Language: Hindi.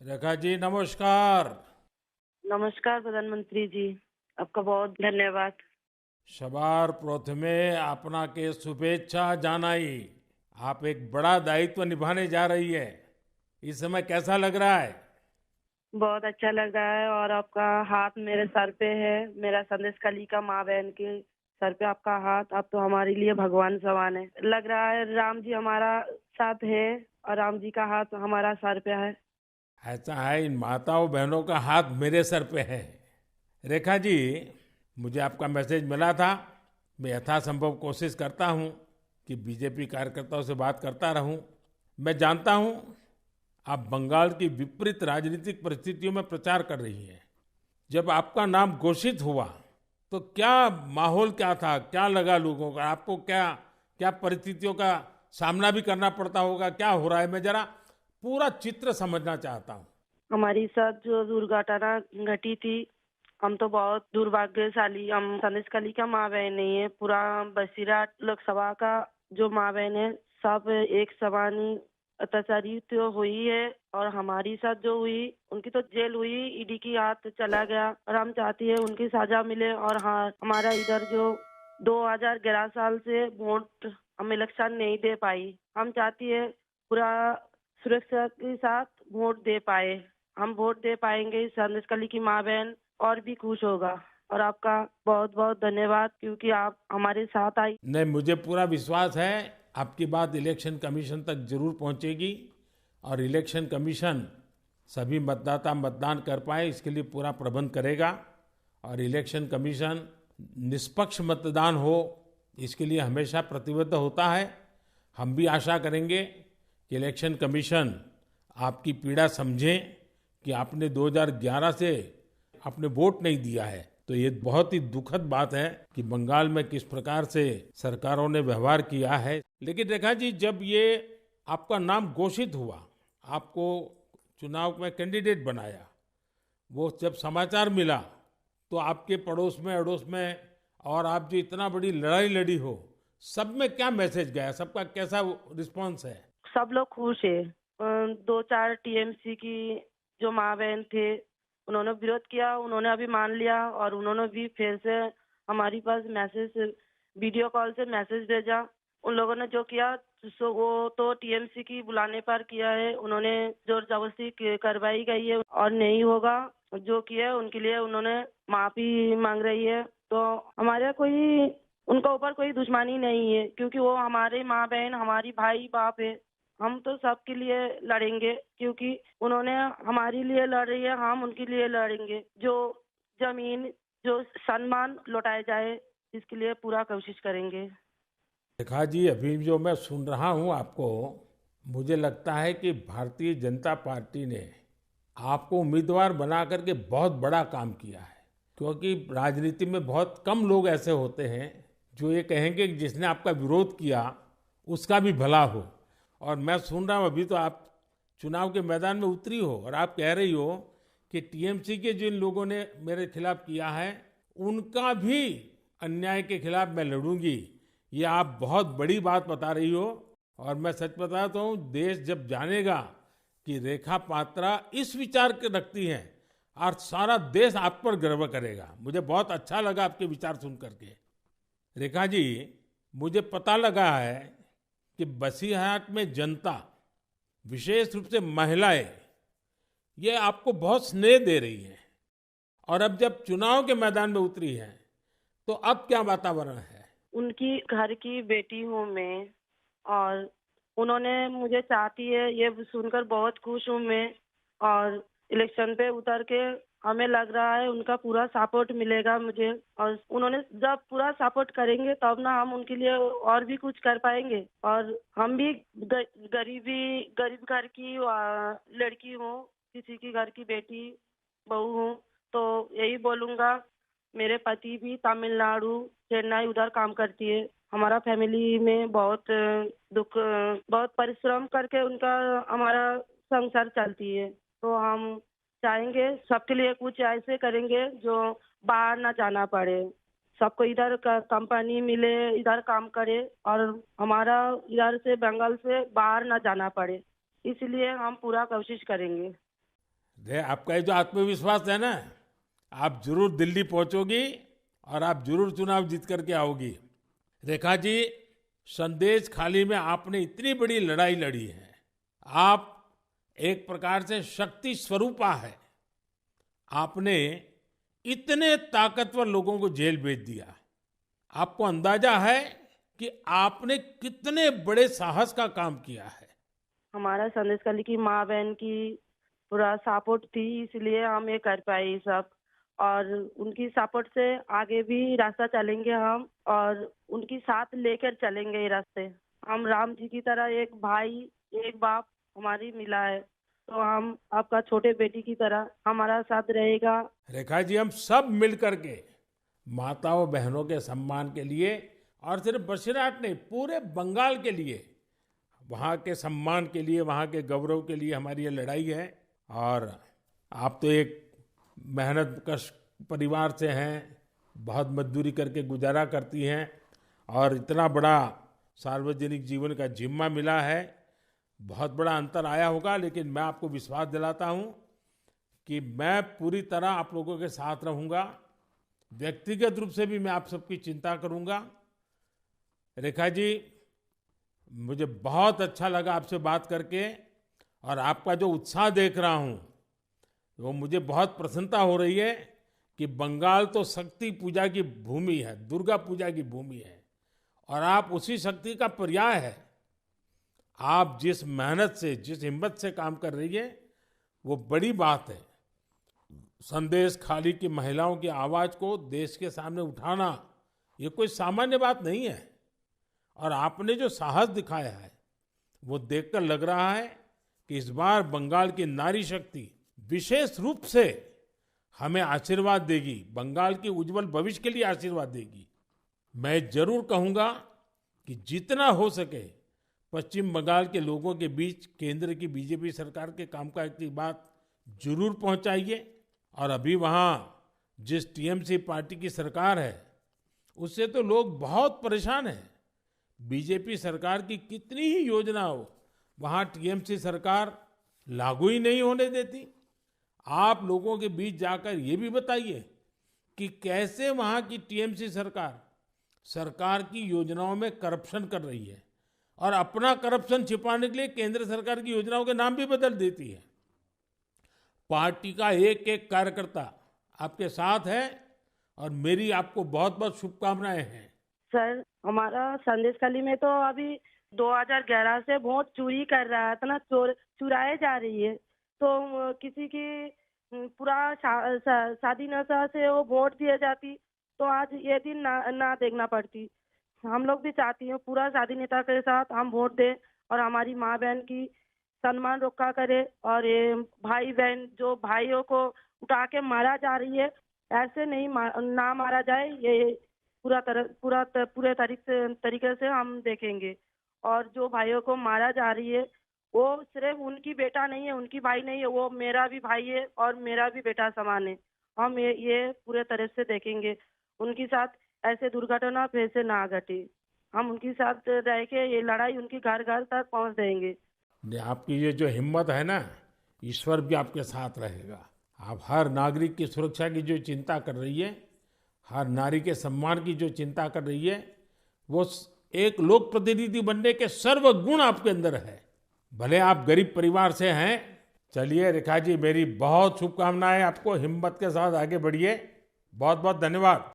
रेखा जी नमस्कार। नमस्कार प्रधानमंत्री जी। आपका बहुत धन्यवाद। सबार प्रथमे आपनाके शुभेच्छा जानाई। आप एक बड़ा दायित्व निभाने जा रही है। इस समय कैसा लग रहा है? बहुत अच्छा लग रहा है और आपका हाथ मेरे सर पे है। मेरा संदेश कली का माँ बहन के सर पे आपका हाथ, आप तो हमारे लिए भगवान समान है। लग रहा है राम जी हमारा साथ है और राम जी का हाथ हमारा सर पे है। ऐसा है, इन माताओं बहनों का हाथ मेरे सर पे है। रेखा जी, मुझे आपका मैसेज मिला था। मैं यथासंभव कोशिश करता हूँ कि बीजेपी कार्यकर्ताओं से बात करता रहूं। मैं जानता हूँ आप बंगाल की विपरीत राजनीतिक परिस्थितियों में प्रचार कर रही हैं। जब आपका नाम घोषित हुआ तो क्या माहौल क्या था, क्या लगा लोगों का, आपको क्या क्या परिस्थितियों का सामना भी करना पड़ता होगा, क्या हो रहा है? मैं जरा पूरा चित्र समझना चाहता हूँ। हमारी साथ जो दुर्घटना घटी थी, हम तो बहुत दुर्भाग्यशाली, हम संदेश कली का माँ बहन नहीं है। पूरा बसीरा लोकसभा का जो माँ बहन है, सब एक समान ही अत्याचारी तो हुई है। और हमारी साथ जो हुई, उनकी तो जेल हुई, ईडी की हाथ चला गया और हम चाहती है उनकी सजा मिले। और हाँ, हमारा इधर जो 2011 साल से वोट हम इलेक्शन नहीं दे पाई, हम चाहती है पूरा सुरक्षा के साथ वोट दे पाए। हम वोट दे पाएंगे, संदेश कली की माँ बहन और भी खुश होगा। और आपका बहुत बहुत धन्यवाद, क्योंकि आप हमारे साथ आई। नहीं, मुझे पूरा विश्वास है आपकी बात इलेक्शन कमीशन तक जरूर पहुंचेगी और इलेक्शन कमीशन सभी मतदाता मतदान कर पाए इसके लिए पूरा प्रबंध करेगा। और इलेक्शन कमीशन निष्पक्ष मतदान हो इसके लिए हमेशा प्रतिबद्ध होता है। हम भी आशा करेंगे कि इलेक्शन कमीशन आपकी पीड़ा समझे कि आपने 2011 से आपने वोट नहीं दिया है। तो ये बहुत ही दुखद बात है कि बंगाल में किस प्रकार से सरकारों ने व्यवहार किया है। लेकिन रेखा जी, जब ये आपका नाम घोषित हुआ, आपको चुनाव में कैंडिडेट बनाया, वो जब समाचार मिला तो आपके पड़ोस में अड़ोस में और आप जो इतना बड़ी लड़ाई लड़ी हो, सब में क्या मैसेज गया, सबका कैसा रिस्पॉन्स है? सब लोग खुश है। 2-4 टीएमसी की जो माँ बहन थे, उन्होंने विरोध किया, उन्होंने अभी मान लिया और उन्होंने भी फिर से हमारी पास मैसेज, वीडियो कॉल से मैसेज भेजा। उन लोगों ने जो किया सो वो तो टीएमसी की बुलाने पर किया है। उन्होंने जोर जबरदस्ती करवाई गई है और नहीं होगा। जो किया है उनके लिए उन्होंने माफी मांग रही है। तो हमारे कोई उनका ऊपर कोई दुश्मनी नहीं है, क्योंकि वो हमारे माँ बहन, हमारी भाई बाप है। हम तो सबके लिए लड़ेंगे, क्योंकि उन्होंने हमारे लिए लड़ रही है, हम उनके लिए लड़ेंगे। जो जमीन, जो सम्मान लौटाया जाए, इसके लिए पूरा कोशिश करेंगे। रेखा जी, अभी जो मैं सुन रहा हूँ आपको, मुझे लगता है कि भारतीय जनता पार्टी ने आपको उम्मीदवार बना करके बहुत बड़ा काम किया है। क्योंकि राजनीति में बहुत कम लोग ऐसे होते हैं जो ये कहेंगे कि जिसने आपका विरोध किया उसका भी भला हो। और मैं सुन रहा हूँ अभी तो आप चुनाव के मैदान में उतरी हो और आप कह रही हो कि टीएमसी के जिन लोगों ने मेरे खिलाफ किया है उनका भी अन्याय के खिलाफ मैं लड़ूंगी। ये आप बहुत बड़ी बात बता रही हो। और मैं सच बताता हूँ, देश जब जानेगा कि रेखा पात्रा इस विचार के रखती हैं और सारा देश आप पर गर्व करेगा। मुझे बहुत अच्छा लगा आपके विचार सुन करके। रेखा जी, मुझे पता लगा है कि बसीरहाट में जनता, विशेष रूप से महिलाएं, ये आपको बहुत स्नेह दे रही हैं। और अब जब चुनाव के मैदान में उतरी हैं तो अब क्या वातावरण है? उनकी घर की बेटी हूँ मैं, और उन्होंने मुझे चाहती है, ये सुनकर बहुत खुश हूँ मैं। और इलेक्शन पे उतर के हमें लग रहा है उनका पूरा सपोर्ट मिलेगा मुझे। और उन्होंने जब पूरा सपोर्ट करेंगे तब ना हम उनके लिए और भी कुछ कर पाएंगे। और हम भी गरीब घर की लड़की हूँ, किसी की घर की बेटी बहू हूँ। तो यही बोलूंगा, मेरे पति भी तमिलनाडु, चेन्नई उधर काम करती है। हमारा फैमिली में बहुत बहुत परिश्रम करके उनका हमारा संसार चलती है। तो हम चाहेंगे सबके लिए कुछ ऐसे करेंगे जो बाहर ना जाना पड़े, सबको इधर का कंपनी मिले, इधर काम करे और हमारा इधर से बंगाल से बाहर ना जाना पड़े। इसलिए हम पूरा कोशिश करेंगे। आपका ये जो आत्मविश्वास है ना, आप जरूर दिल्ली पहुंचोगी और आप जरूर चुनाव जीत करके आओगी। रेखा जी, संदेश खाली में आपने इतनी बड़ी लड़ाई लड़ी है। आप एक प्रकार से शक्ति स्वरूपा है। आपने इतने ताकतवर लोगों को जेल भेज दिया। आपको अंदाजा है कि आपने कितने बड़े साहस का काम किया है। हमारा संदेश खाली की माँ बहन की पूरा सपोर्ट थी, इसलिए हम ये कर पाए ये सब। और उनकी सपोर्ट से आगे भी रास्ता चलेंगे हम, और उनकी साथ लेकर चलेंगे ये रास्ते। हम राम जी की तरह एक भाई एक बाप हमारी मिला है, तो हम आपका छोटे बेटी की तरह हमारा साथ रहेगा। रेखा जी, हम सब मिल करके माताओं बहनों के सम्मान के लिए, और सिर्फ बसीरहाट नहीं, पूरे बंगाल के लिए, वहाँ के सम्मान के लिए, वहाँ के गौरव के लिए हमारी ये लड़ाई है। और आप तो एक मेहनत कश परिवार से हैं, बहुत मजदूरी करके गुजारा करती हैं, और इतना बड़ा सार्वजनिक जीवन का जिम्मा मिला है। बहुत बड़ा अंतर आया होगा, लेकिन मैं आपको विश्वास दिलाता हूँ कि मैं पूरी तरह आप लोगों के साथ रहूँगा। व्यक्तिगत रूप से भी मैं आप सबकी चिंता करूँगा। रेखा जी, मुझे बहुत अच्छा लगा आपसे बात करके, और आपका जो उत्साह देख रहा हूँ वो मुझे बहुत प्रसन्नता हो रही है कि बंगाल तो शक्ति पूजा की भूमि है, दुर्गा पूजा की भूमि है, और आप उसी शक्ति का पर्याय है। आप जिस मेहनत से, जिस हिम्मत से काम कर रही है, वो बड़ी बात है। संदेश खाली की महिलाओं की आवाज को देश के सामने उठाना ये कोई सामान्य बात नहीं है। और आपने जो साहस दिखाया है वो देखकर लग रहा है कि इस बार बंगाल की नारी शक्ति विशेष रूप से हमें आशीर्वाद देगी, बंगाल के उज्जवल भविष्य के लिए आशीर्वाद देगी। मैं जरूर कहूंगा कि जितना हो सके पश्चिम बंगाल के लोगों के बीच केंद्र की बीजेपी सरकार के कामकाज की बात जरूर पहुंचाइए। और अभी वहां जिस टीएमसी पार्टी की सरकार है उससे तो लोग बहुत परेशान हैं। बीजेपी सरकार की कितनी ही योजना हो, वहां टीएमसी सरकार लागू ही नहीं होने देती। आप लोगों के बीच जाकर ये भी बताइए कि कैसे वहां की टीएमसी सरकार की योजनाओं में करप्शन कर रही है, और अपना करप्शन छिपाने के लिए केंद्र सरकार की योजनाओं के नाम भी बदल देती है। पार्टी का एक एक कार्यकर्ता आपके साथ है, और मेरी आपको बहुत बहुत शुभकामनाएं हैं। सर, हमारा संदेश खाली में तो अभी 2011 से वोट चोरी कर रहा है, इतना चुराए जा रही है। तो किसी की पूरा शादी नशा से वो वोट दिए जाती, तो आज ये दिन ना देखना पड़ती। हम लोग भी चाहती हैं पूरा शादी नेता के साथ हम वोट दें, और हमारी माँ बहन की सम्मान रक्षा करे। और ये भाई बहन जो भाइयों को उठा के मारा जा रही है, ऐसे नहीं ना मारा जाए। ये पूरे तरीके से हम देखेंगे। और जो भाइयों को मारा जा रही है वो सिर्फ उनकी बेटा नहीं है, उनकी भाई नहीं है, वो मेरा भी भाई है और मेरा भी बेटा समान है। हम ये पूरे तरह से देखेंगे, उनके साथ ऐसे दुर्घटना फिर से ना घटे। हम उनके साथ रह के ये लड़ाई उनकी घर घर तक पहुंच देंगे। आपकी ये जो हिम्मत है ना, ईश्वर भी आपके साथ रहेगा। आप हर नागरिक की सुरक्षा की जो चिंता कर रही है, हर नारी के सम्मान की जो चिंता कर रही है, वो एक लोक प्रतिनिधि बनने के सर्व गुण आपके अंदर है। भले आप गरीब परिवार से हैं। चलिए रेखा जी, मेरी बहुत शुभकामनाएं आपको। हिम्मत के साथ आगे बढ़िए। बहुत बहुत धन्यवाद।